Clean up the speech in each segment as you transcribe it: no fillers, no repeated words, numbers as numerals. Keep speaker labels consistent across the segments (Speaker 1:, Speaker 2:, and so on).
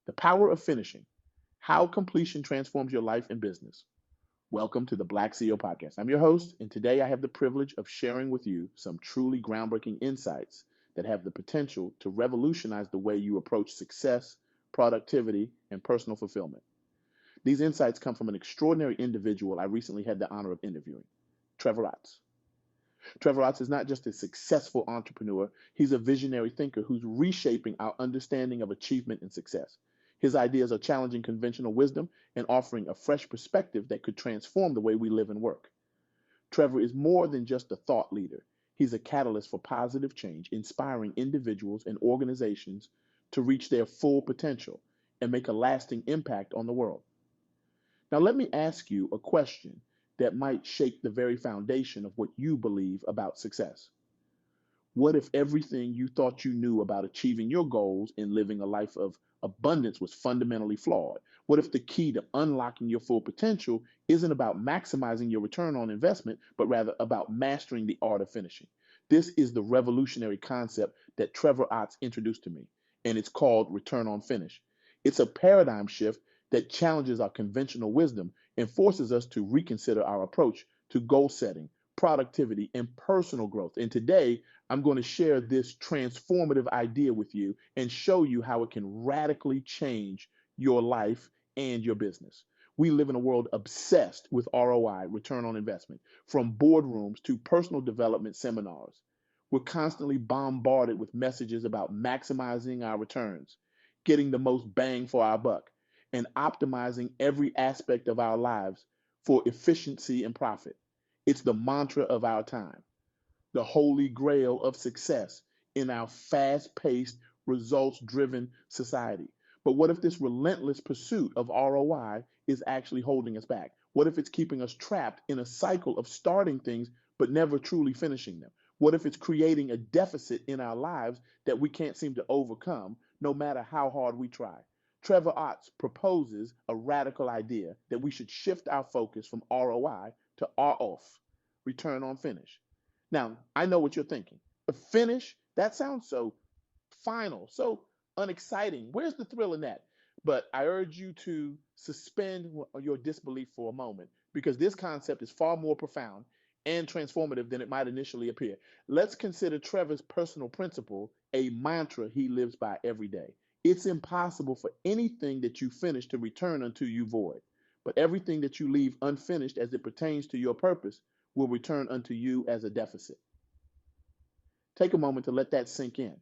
Speaker 1: The Power of Finishing: How Completion Transforms Your Life and Business. Welcome to the BlackCEO Podcast. I'm your host, and today I have the privilege of sharing with you some truly groundbreaking insights that have the potential to revolutionize the way you approach success, productivity, and personal fulfillment. These insights come from an extraordinary individual I recently had the honor of interviewing, Trevor Otts. Trevor Otts is not just a successful entrepreneur, he's a visionary thinker who's reshaping our understanding of achievement and success. His ideas are challenging conventional wisdom and offering a fresh perspective that could transform the way we live and work. Trevor is more than just a thought leader. He's a catalyst for positive change, inspiring individuals and organizations to reach their full potential and make a lasting impact on the world. Now, let me ask you a question that might shake the very foundation of what you believe about success. What if everything you thought you knew about achieving your goals and living a life of abundance was fundamentally flawed? What if the key to unlocking your full potential isn't about maximizing your return on investment, but rather about mastering the art of finishing? This is the revolutionary concept that Trevor Otts introduced to me, and it's called return on finish. It's a paradigm shift that challenges our conventional wisdom and forces us to reconsider our approach to goal setting, productivity, and personal growth. And today, I'm going to share this transformative idea with you and show you how it can radically change your life and your business. We live in a world obsessed with ROI, return on investment, from boardrooms to personal development seminars. We're constantly bombarded with messages about maximizing our returns, getting the most bang for our buck, and optimizing every aspect of our lives for efficiency and profit. It's the mantra of our time, the holy grail of success in our fast paced, results driven society. But what if this relentless pursuit of ROI is actually holding us back? What if it's keeping us trapped in a cycle of starting things but never truly finishing them? What if it's creating a deficit in our lives that we can't seem to overcome no matter how hard we try? Trevor Otts proposes a radical idea that we should shift our focus from ROI to ROF, return on finish. Now, I know what you're thinking. A finish, that sounds so final, so unexciting. Where's the thrill in that? But I urge you to suspend your disbelief for a moment because this concept is far more profound and transformative than it might initially appear. Let's consider Trevor's personal principle a mantra he lives by every day. It's impossible for anything that you finish to return unto you void, but everything that you leave unfinished as it pertains to your purpose will return unto you as a deficit. Take a moment to let that sink in.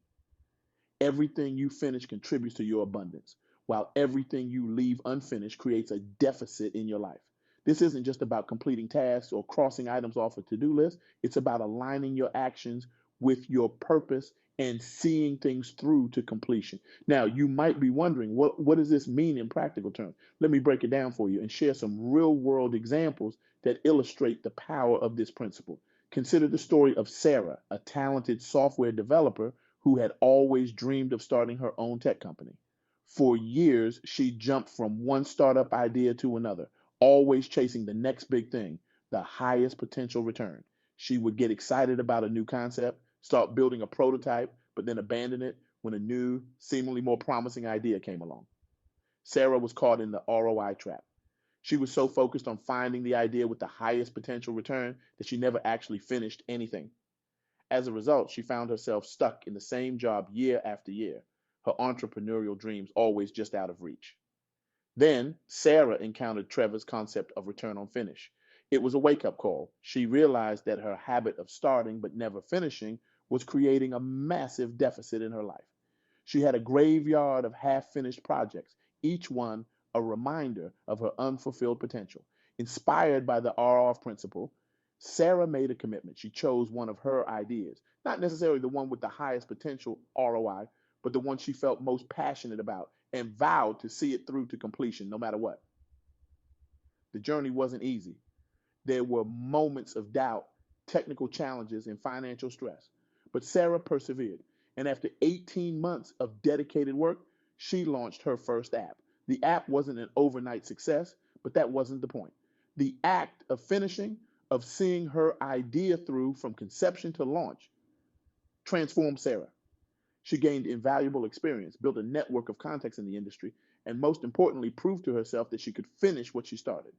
Speaker 1: Everything you finish contributes to your abundance, while everything you leave unfinished creates a deficit in your life. This isn't just about completing tasks or crossing items off a to-do list. It's about aligning your actions with your purpose and seeing things through to completion. Now, you might be wondering, what does this mean in practical terms? Let me break it down for you and share some real-world examples that illustrate the power of this principle. Consider the story of Sarah, a talented software developer who had always dreamed of starting her own tech company. For years, she jumped from one startup idea to another, always chasing the next big thing, the highest potential return. She would get excited about a new concept, start building a prototype, but then abandon it when a new, seemingly more promising idea came along. Sarah was caught in the ROI trap. She was so focused on finding the idea with the highest potential return that she never actually finished anything. As a result, she found herself stuck in the same job year after year, her entrepreneurial dreams always just out of reach. Then Sarah encountered Trevor's concept of return on finish. It was a wake-up call. She realized that her habit of starting but never finishing was creating a massive deficit in her life. She had a graveyard of half-finished projects, each one a reminder of her unfulfilled potential. Inspired by the ROF principle, Sarah made a commitment. She chose one of her ideas, not necessarily the one with the highest potential ROI, but the one she felt most passionate about, and vowed to see it through to completion no matter what. The journey wasn't easy. There were moments of doubt, technical challenges, and financial stress. But Sarah persevered. And after 18 months of dedicated work, she launched her first app. The app wasn't an overnight success, but that wasn't the point. The act of finishing, of seeing her idea through from conception to launch, transformed Sarah. She gained invaluable experience, built a network of contacts in the industry, and most importantly, proved to herself that she could finish what she started.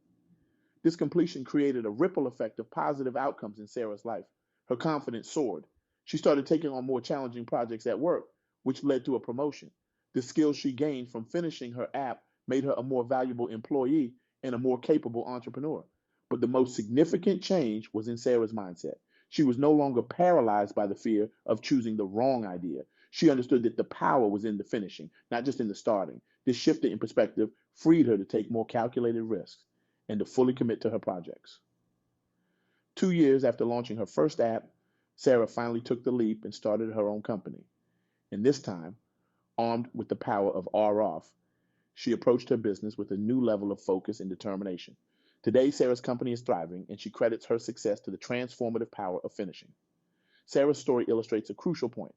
Speaker 1: This completion created a ripple effect of positive outcomes in Sarah's life. Her confidence soared. She started taking on more challenging projects at work, which led to a promotion. The skills she gained from finishing her app made her a more valuable employee and a more capable entrepreneur. But the most significant change was in Sarah's mindset. She was no longer paralyzed by the fear of choosing the wrong idea. She understood that the power was in the finishing, not just in the starting. This shift in perspective freed her to take more calculated risks and to fully commit to her projects. 2 years after launching her first app, Sarah finally took the leap and started her own company. And this time, armed with the power of R-Off, she approached her business with a new level of focus and determination. Today, Sarah's company is thriving, and she credits her success to the transformative power of finishing. Sarah's story illustrates a crucial point.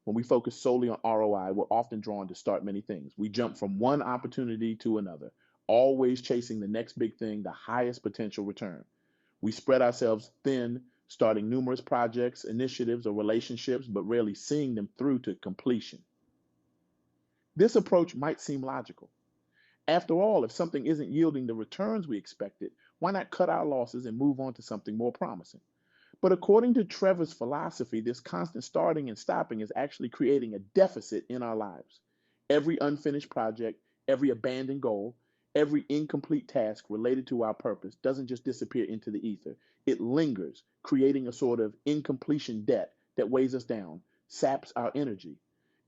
Speaker 1: When we focus solely on ROI, we're often drawn to start many things. We jump from one opportunity to another, always chasing the next big thing, the highest potential return. We spread ourselves thin, starting numerous projects, initiatives, or relationships, but rarely seeing them through to completion. This approach might seem logical. After all, if something isn't yielding the returns we expected, why not cut our losses and move on to something more promising? But according to Trevor's philosophy, this constant starting and stopping is actually creating a deficit in our lives. Every unfinished project, every abandoned goal, every incomplete task related to our purpose doesn't just disappear into the ether. It lingers, creating a sort of incompletion debt that weighs us down, saps our energy,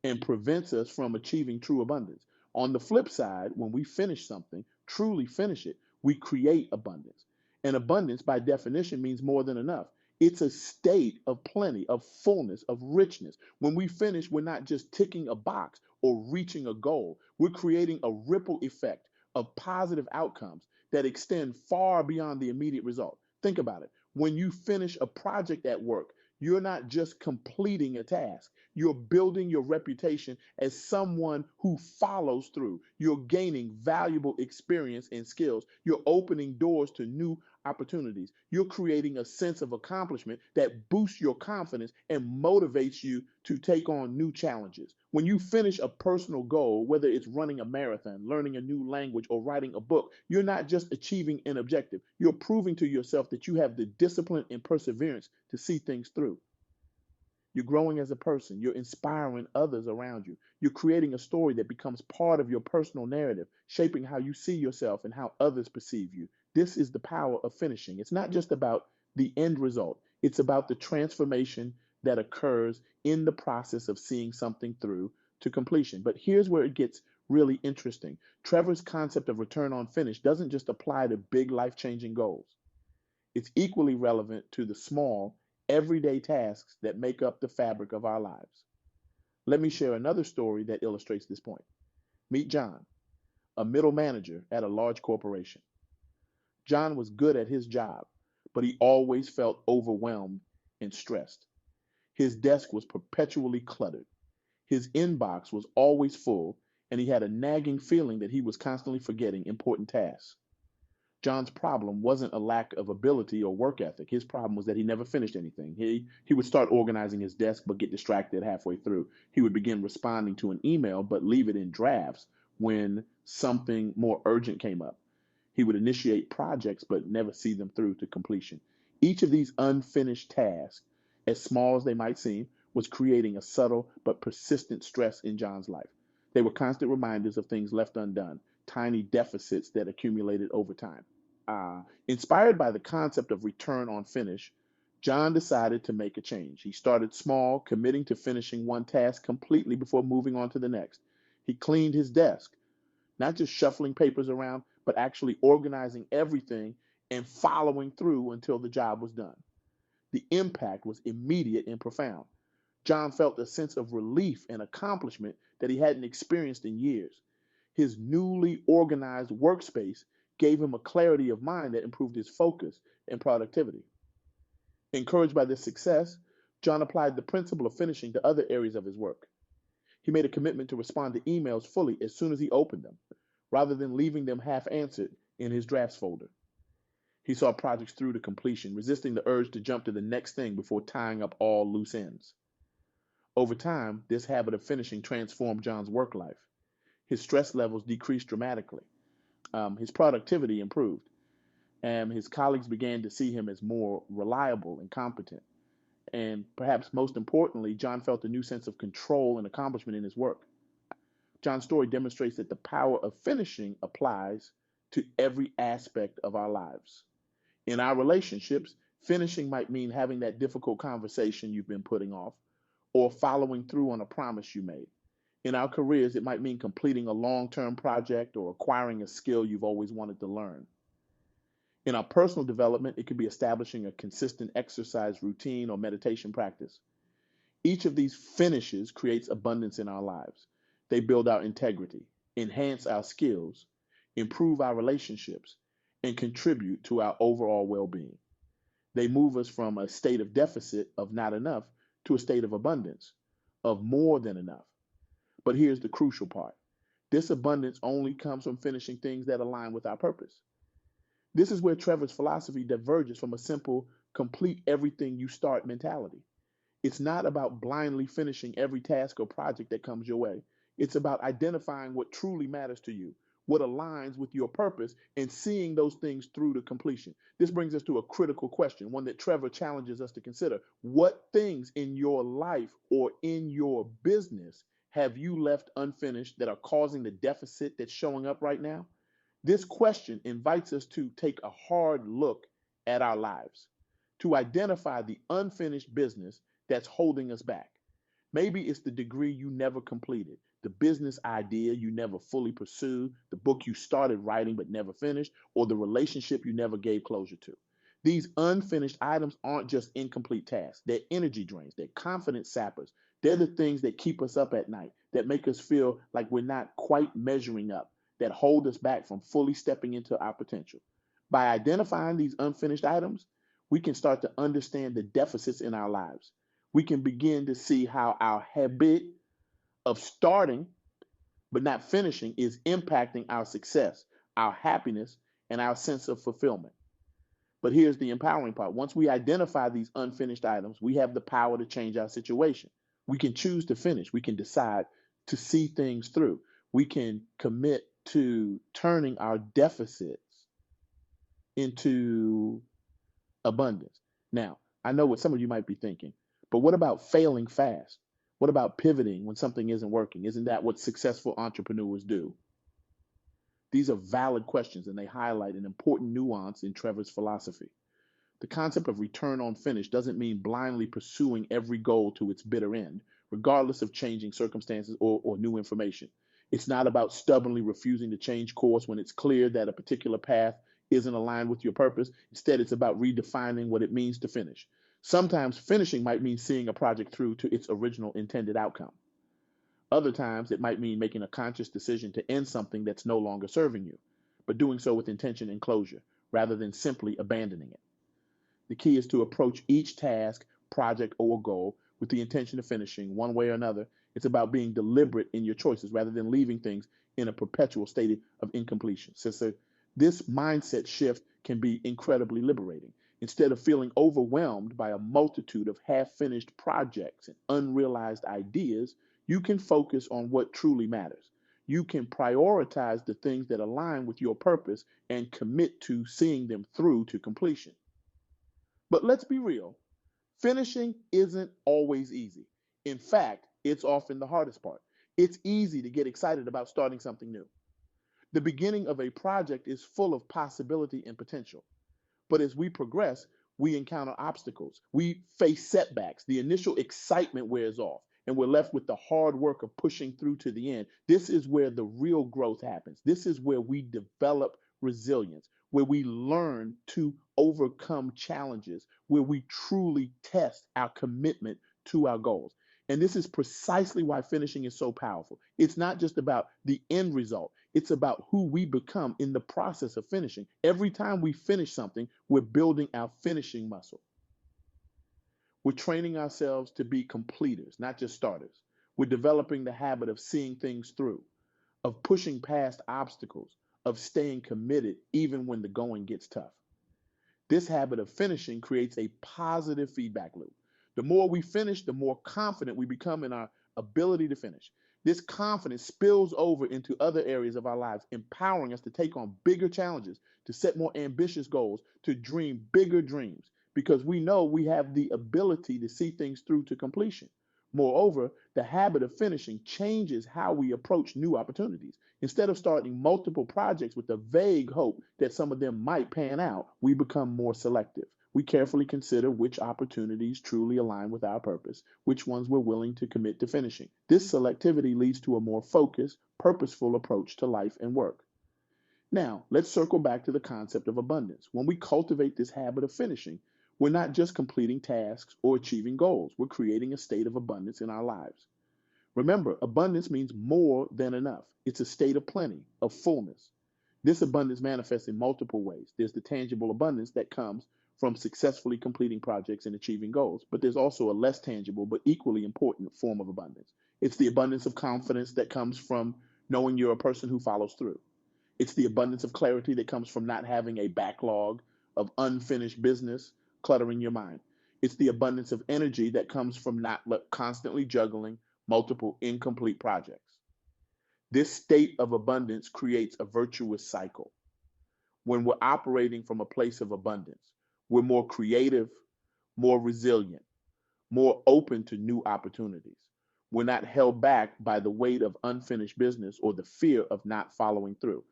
Speaker 1: and prevents us from achieving true abundance. On the flip side, when we finish something, truly finish it, we create abundance. And abundance, by definition, means more than enough. It's a state of plenty, of fullness, of richness. When we finish, we're not just ticking a box or reaching a goal. We're creating a ripple effect of positive outcomes that extend far beyond the immediate result. Think about it. When you finish a project at work, you're not just completing a task. You're building your reputation as someone who follows through. You're gaining valuable experience and skills. You're opening doors to new opportunities. You're creating a sense of accomplishment that boosts your confidence and motivates you to take on new challenges. When you finish a personal goal, whether it's running a marathon, learning a new language, or writing a book, you're not just achieving an objective. You're proving to yourself that you have the discipline and perseverance to see things through. You're growing as a person. You're inspiring others around you. You're creating a story that becomes part of your personal narrative, shaping how you see yourself and how others perceive you. This is the power of finishing. It's not just about the end result. It's about the transformation that occurs in the process of seeing something through to completion. But here's where it gets really interesting. Trevor's concept of return on finish doesn't just apply to big life-changing goals. It's equally relevant to the small, everyday tasks that make up the fabric of our lives. Let me share another story that illustrates this point. Meet John, a middle manager at a large corporation. John was good at his job, but he always felt overwhelmed and stressed. His desk was perpetually cluttered. His inbox was always full, and he had a nagging feeling that he was constantly forgetting important tasks. John's problem wasn't a lack of ability or work ethic. His problem was that he never finished anything. He would start organizing his desk but get distracted halfway through. He would begin responding to an email but leave it in drafts when something more urgent came up. He would initiate projects but never see them through to completion. Each of these unfinished tasks, as small as they might seem, was creating a subtle but persistent stress in John's life. They were constant reminders of things left undone, tiny deficits that accumulated over time. Inspired by the concept of return on finish, John decided to make a change. He started small, committing to finishing one task completely before moving on to the next. He cleaned his desk, not just shuffling papers around, but actually organizing everything and following through until the job was done. The impact was immediate and profound. John felt a sense of relief and accomplishment that he hadn't experienced in years. His newly organized workspace gave him a clarity of mind that improved his focus and productivity. Encouraged by this success, John applied the principle of finishing to other areas of his work. He made a commitment to respond to emails fully as soon as he opened them, rather than leaving them half-answered in his drafts folder. He saw projects through to completion, resisting the urge to jump to the next thing before tying up all loose ends. Over time, this habit of finishing transformed John's work life. his stress levels decreased dramatically. His productivity improved, and his colleagues began to see him as more reliable and competent. And perhaps most importantly, John felt a new sense of control and accomplishment in his work. John's story demonstrates that the power of finishing applies to every aspect of our lives. In our relationships, finishing might mean having that difficult conversation you've been putting off or following through on a promise you made. In our careers, it might mean completing a long-term project or acquiring a skill you've always wanted to learn. In our personal development, it could be establishing a consistent exercise routine or meditation practice. Each of these finishes creates abundance in our lives. They build our integrity, enhance our skills, improve our relationships, and contribute to our overall well-being. They move us from a state of deficit of not enough to a state of abundance, of more than enough. But here's the crucial part. This abundance only comes from finishing things that align with our purpose. This is where Trevor's philosophy diverges from a simple, complete everything you start mentality. It's not about blindly finishing every task or project that comes your way. It's about identifying what truly matters to you, what aligns with your purpose, and seeing those things through to completion. This brings us to a critical question, one that Trevor challenges us to consider. What things in your life or in your business have you left unfinished that are causing the deficit that's showing up right now? This question invites us to take a hard look at our lives, to identify the unfinished business that's holding us back. Maybe it's the degree you never completed, the business idea you never fully pursued, the book you started writing but never finished, or the relationship you never gave closure to. These unfinished items aren't just incomplete tasks. They're energy drains. They're confidence sappers. They're the things that keep us up at night, that make us feel like we're not quite measuring up, that hold us back from fully stepping into our potential. By identifying these unfinished items, we can start to understand the deficits in our lives. We can begin to see how our habit of starting but not finishing is impacting our success, our happiness, and our sense of fulfillment. But here's the empowering part. Once we identify these unfinished items, we have the power to change our situation. We can choose to finish. We can decide to see things through. We can commit to turning our deficits into abundance. Now, I know what some of you might be thinking, but what about failing fast? What about pivoting when something isn't working? Isn't that what successful entrepreneurs do? These are valid questions, and they highlight an important nuance in Trevor's philosophy. The concept of return on finish doesn't mean blindly pursuing every goal to its bitter end, regardless of changing circumstances or new information. It's not about stubbornly refusing to change course when it's clear that a particular path isn't aligned with your purpose. Instead, it's about redefining what it means to finish. Sometimes finishing might mean seeing a project through to its original intended outcome. Other times, it might mean making a conscious decision to end something that's no longer serving you, but doing so with intention and closure, rather than simply abandoning it. The key is to approach each task, project, or goal with the intention of finishing one way or another. It's about being deliberate in your choices rather than leaving things in a perpetual state of incompletion. So this mindset shift can be incredibly liberating. Instead of feeling overwhelmed by a multitude of half-finished projects and unrealized ideas, you can focus on what truly matters. You can prioritize the things that align with your purpose and commit to seeing them through to completion. But let's be real, finishing isn't always easy. In fact, it's often the hardest part. It's easy to get excited about starting something new. The beginning of a project is full of possibility and potential. But as we progress, we encounter obstacles. We face setbacks. The initial excitement wears off, and we're left with the hard work of pushing through to the end. This is where the real growth happens. This is where we develop resilience, where we learn to overcome challenges, where we truly test our commitment to our goals. And this is precisely why finishing is so powerful. It's not just about the end result. It's about who we become in the process of finishing. Every time we finish something, we're building our finishing muscle. We're training ourselves to be completers, not just starters. We're developing the habit of seeing things through, of pushing past obstacles, of staying committed even when the going gets tough. This habit of finishing creates a positive feedback loop. The more we finish, the more confident we become in our ability to finish. This confidence spills over into other areas of our lives, empowering us to take on bigger challenges, to set more ambitious goals, to dream bigger dreams, because we know we have the ability to see things through to completion. Moreover, the habit of finishing changes how we approach new opportunities. Instead of starting multiple projects with the vague hope that some of them might pan out, we become more selective. We carefully consider which opportunities truly align with our purpose, which ones we're willing to commit to finishing. This selectivity leads to a more focused, purposeful approach to life and work. Now, let's circle back to the concept of abundance. When we cultivate this habit of finishing, we're not just completing tasks or achieving goals, we're creating a state of abundance in our lives. Remember, abundance means more than enough. It's a state of plenty, of fullness. This abundance manifests in multiple ways. There's the tangible abundance that comes from successfully completing projects and achieving goals, but there's also a less tangible but equally important form of abundance. It's the abundance of confidence that comes from knowing you're a person who follows through. It's the abundance of clarity that comes from not having a backlog of unfinished business cluttering your mind. It's the abundance of energy that comes from not constantly juggling multiple incomplete projects. This state of abundance creates a virtuous cycle. When we're operating from a place of abundance, we're more creative, more resilient, more open to new opportunities. We're not held back by the weight of unfinished business or the fear of not following through.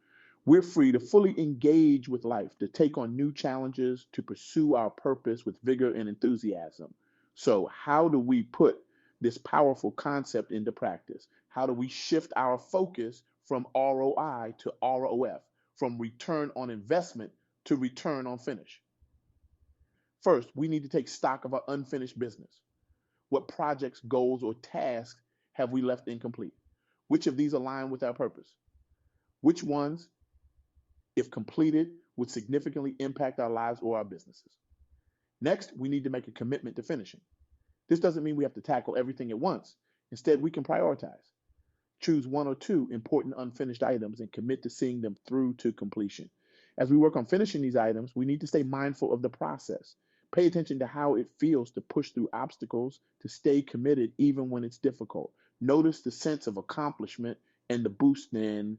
Speaker 1: We're free to fully engage with life, to take on new challenges, to pursue our purpose with vigor and enthusiasm. So, how do we put this powerful concept into practice? How do we shift our focus from ROI to ROF, from return on investment to return on finish? First, we need to take stock of our unfinished business. What projects, goals, or tasks have we left incomplete? Which of these align with our purpose? Which ones, if completed, would significantly impact our lives or our businesses? Next, we need to make a commitment to finishing. This doesn't mean we have to tackle everything at once. Instead, we can prioritize. Choose one or two important unfinished items and commit to seeing them through to completion. As we work on finishing these items, we need to stay mindful of the process. Pay attention to how it feels to push through obstacles, to stay committed even when it's difficult. Notice the sense of accomplishment and the boost in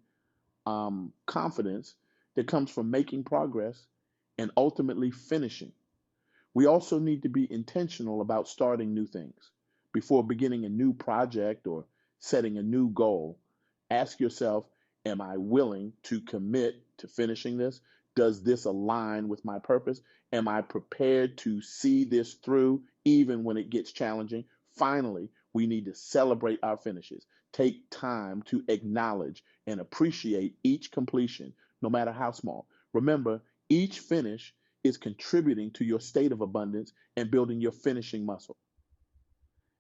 Speaker 1: confidence that comes from making progress and ultimately finishing. We also need to be intentional about starting new things. Before beginning a new project or setting a new goal, ask yourself, am I willing to commit to finishing this? Does this align with my purpose? Am I prepared to see this through even when it gets challenging? Finally, we need to celebrate our finishes. Take time to acknowledge and appreciate each completion, no matter how small. Remember, each finish is contributing to your state of abundance and building your finishing muscle.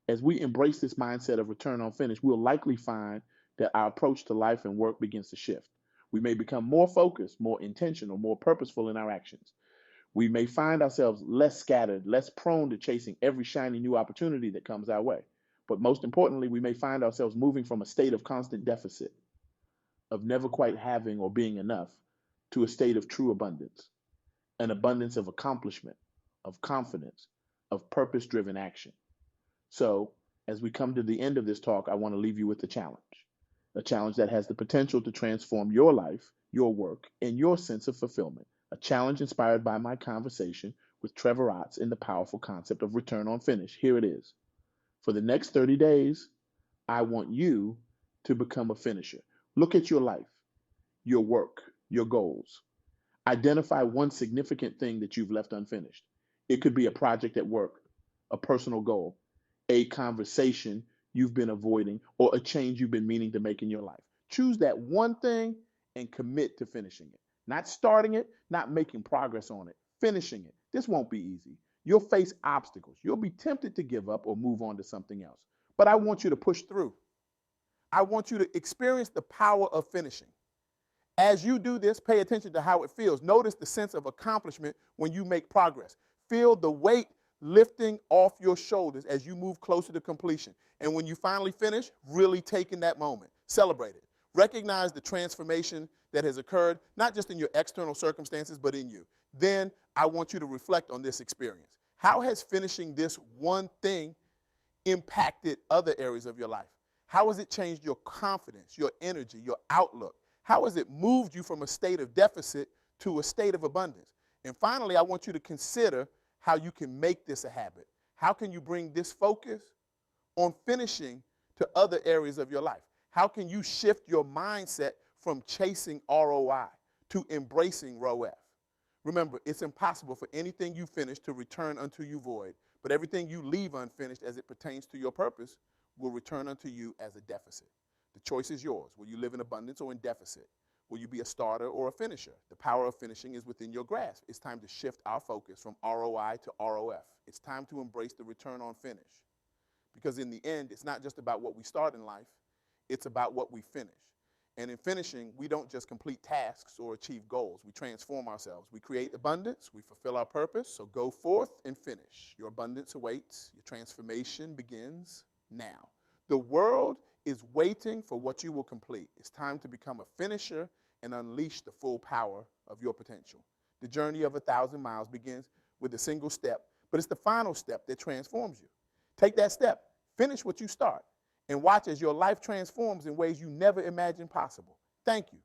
Speaker 1: As we embrace this mindset of return on finish, we'll likely find that our approach to life and work begins to shift. We may become more focused, more intentional, more purposeful in our actions. We may find ourselves less scattered, less prone to chasing every shiny new opportunity that comes our way. But most importantly, we may find ourselves moving from a state of constant deficit, of never quite having or being enough, to a state of true abundance, an abundance of accomplishment, of confidence, of purpose-driven action. So, as we come to the end of this talk, I want to leave you with a challenge that has the potential to transform your life, your work, and your sense of fulfillment. A challenge inspired by my conversation with Trevor Otts in the powerful concept of return on finish. Here it is. For the next 30 days, I want you to become a finisher. Look at your life, your work, your goals. Identify one significant thing that you've left unfinished. It could be a project at work, a personal goal, a conversation you've been avoiding, or a change you've been meaning to make in your life. Choose that one thing and commit to finishing it. Not starting it, not making progress on it, finishing it. This won't be easy. You'll face obstacles. You'll be tempted to give up or move on to something else. But I want you to push through. I want you to experience the power of finishing. As you do this, pay attention to how it feels. Notice the sense of accomplishment when you make progress. Feel the weight lifting off your shoulders as you move closer to completion. And when you finally finish, really take in that moment. Celebrate it. Recognize the transformation that has occurred, not just in your external circumstances, but in you. Then I want you to reflect on this experience. How has finishing this one thing impacted other areas of your life? How has it changed your confidence, your energy, your outlook? How has it moved you from a state of deficit to a state of abundance? And finally, I want you to consider how you can make this a habit. How can you bring this focus on finishing to other areas of your life? How can you shift your mindset from chasing ROI to embracing ROF? Remember, it's impossible for anything you finish to return unto you void, but everything you leave unfinished as it pertains to your purpose will return unto you as a deficit. The choice is yours. Will you live in abundance or in deficit? Will you be a starter or a finisher? The power of finishing is within your grasp. It's time to shift our focus from ROI to ROF. It's time to embrace the return on finish. Because in the end, it's not just about what we start in life, it's about what we finish. And in finishing, we don't just complete tasks or achieve goals. We transform ourselves. We create abundance. We fulfill our purpose. So go forth and finish. Your abundance awaits. Your transformation begins now. The world is waiting for what you will complete. It's time to become a finisher and unleash the full power of your potential. The journey of 1,000 miles begins with a single step, but it's the final step that transforms you. Take that step. Finish what you start. And watch as your life transforms in ways you never imagined possible. Thank you